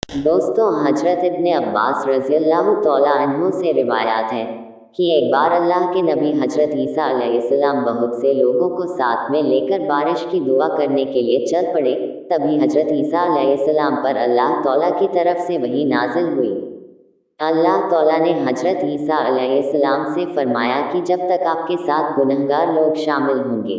दोस्तों, हजरत इब्ने अब्बास रज़ियल्लाहु तआला अन्हु से रिवायात है कि एक बार अल्लाह के नबी हजरत ईसा अलैहिस्सलाम बहुत से लोगों को साथ में लेकर बारिश की दुआ करने के लिए चल पड़े। तभी हजरत ईसा अलैहिस्सलाम पर अल्लाह तआला की तरफ से वही नाजिल हुई। अल्लाह तआला ने हजरत ईसा अलैहिस्सलाम से फरमाया कि जब तक आपके साथ गुनहगार लोग शामिल होंगे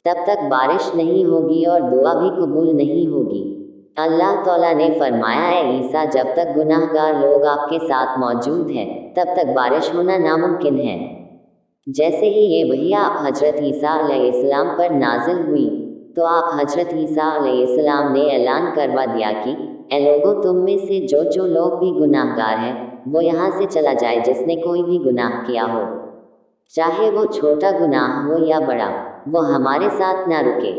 तब तक बारिश नहीं होगी और दुआ भी कबूल नहीं होगी। अल्लाह तआला ने फरमाया, ए ईसा, जब तक गुनाहगार लोग आपके साथ मौजूद हैं तब तक बारिश होना नामुमकिन है। जैसे ही ये वही आप हजरत ईसा अलैहिस्सलाम पर नाजिल हुई तो आप हजरत ईसा अलैहिस्सलाम ने ऐलान करवा दिया कि ए लोगों, तुम में से जो लोग भी गुनाहगार हैं वो यहाँ से चला जाए जिसने कोई भी गुनाह किया हो, चाहे वो छोटा गुनाह हो या बड़ा, वो हमारे साथ ना रुके।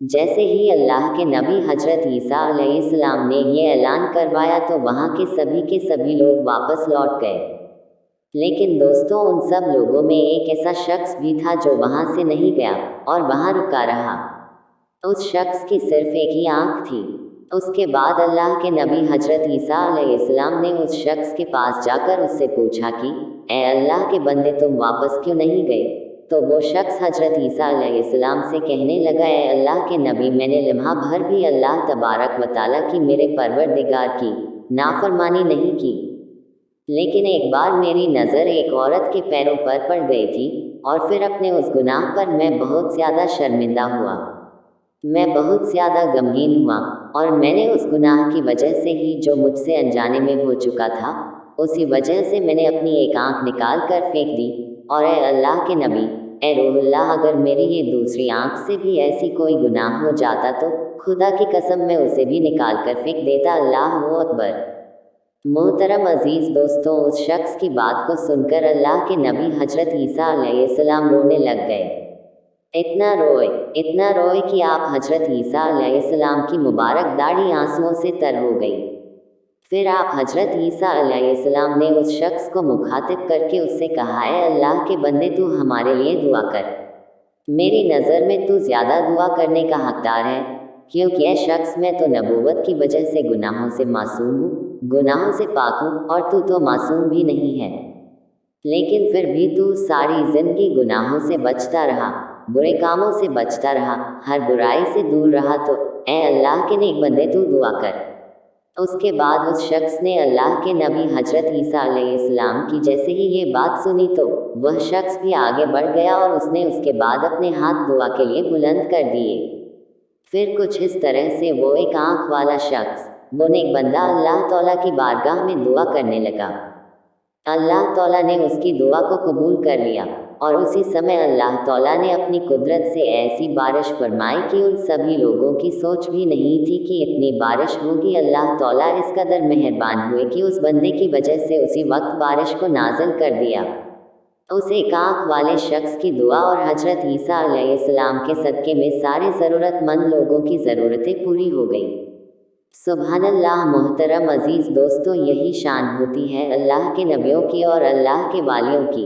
जैसे ही अल्लाह के नबी हजरत ईसा अलैहिस्सलाम ने ये ऐलान करवाया तो वहाँ के सभी लोग वापस लौट गए। लेकिन दोस्तों, उन सब लोगों में एक ऐसा शख्स भी था जो वहाँ से नहीं गया और वहाँ रुका रहा। उस शख्स की सिर्फ एक ही आँख थी। उसके बाद अल्लाह के नबी हजरत ईसा अलैहिस्सलाम ने उस शख्स के पास जाकर उससे पूछा कि ए अल्लाह के बंदे, तुम वापस क्यों नहीं गए? तो वो शख्स हजरत ईसा अलैहिस्सलाम से कहने लगा, ए अल्लाह के नबी, मैंने लम्हा भर भी अल्लाह तबारक व तआला की, मेरे परवरदिगार की नाफरमानी नहीं की। लेकिन एक बार मेरी नज़र एक औरत के पैरों पर पड़ गई थी और फिर अपने उस गुनाह पर मैं बहुत ज़्यादा शर्मिंदा हुआ। मैं बहुत ज़्यादा गमगीन हुआ और मैंने उस गुनाह की वजह से ही जो मुझसे अनजाने में हो चुका था, उसी वजह से मैंने अपनी एक आँख निकाल कर फेंक दी। और ए अल्लाह के नबी, ए रूहुल्लाह, अगर मेरी ये दूसरी आँख से भी ऐसी कोई गुनाह हो जाता तो खुदा की कसम मैं उसे भी निकाल कर फेंक देता। अल्लाहु अकबर। मोहतरम अजीज़ दोस्तों, उस शख्स की बात को सुनकर अल्लाह के नबी हजरत ईसा अलैहिस्सलाम रोने लग गए। इतना रोए कि आप हजरत ईसा अलैहिस्सलाम की मुबारक दाढ़ी आंसुओं से तर हो गई। फिर आप हजरत ईसा अलैहिस्सलाम ने उस शख्स को मुखातिब करके उससे कहा, है अल्लाह के बंदे, तू हमारे लिए दुआ कर। मेरी नज़र में तू ज़्यादा दुआ करने का हकदार है, क्योंकि यह शख्स, मैं तो नबूवत की वजह से गुनाहों से मासूम हूँ, गुनाहों से पाक हूँ, और तू तो मासूम भी नहीं है। लेकिन फिर भी तू सारी ज़िंदगी गुनाहों से बचता रहा, बुरे कामों से बचता रहा, हर बुराई से दूर रहा। तो ए अल्लाह के नेक बंदे, तू दुआ कर। उसके बाद उस शख्स ने अल्लाह के नबी हजरत ईसा अलैहिस्सलाम की जैसे ही ये बात सुनी तो वह शख्स भी आगे बढ़ गया और उसने उसके बाद अपने हाथ दुआ के लिए बुलंद कर दिए। फिर कुछ इस तरह से वो एक आँख वाला शख्स, वो नेक बंदा, अल्लाह तआला की बारगाह में दुआ करने लगा। अल्लाह तआला ने उसकी दुआ को कबूल कर लिया और उसी समय अल्लाह तआला ने अपनी कुदरत से ऐसी बारिश फरमाई कि उन सभी लोगों की सोच भी नहीं थी कि इतनी बारिश होगी। अल्लाह तआला इस कदर मेहरबान हुए कि उस बंदे की वजह से उसी वक्त बारिश को नाजिल कर दिया। उस एक आँख वाले शख्स की दुआ और हजरत ईसा अलैहिस्सलाम के सदक़े में सारे ज़रूरतमंद लोगों की ज़रूरतें पूरी हो गई। सुभान अल्लाह। मोहतरम अजीज़ दोस्तों, यही शान होती है अल्लाह के नबियों की और अल्लाह के वालियों की।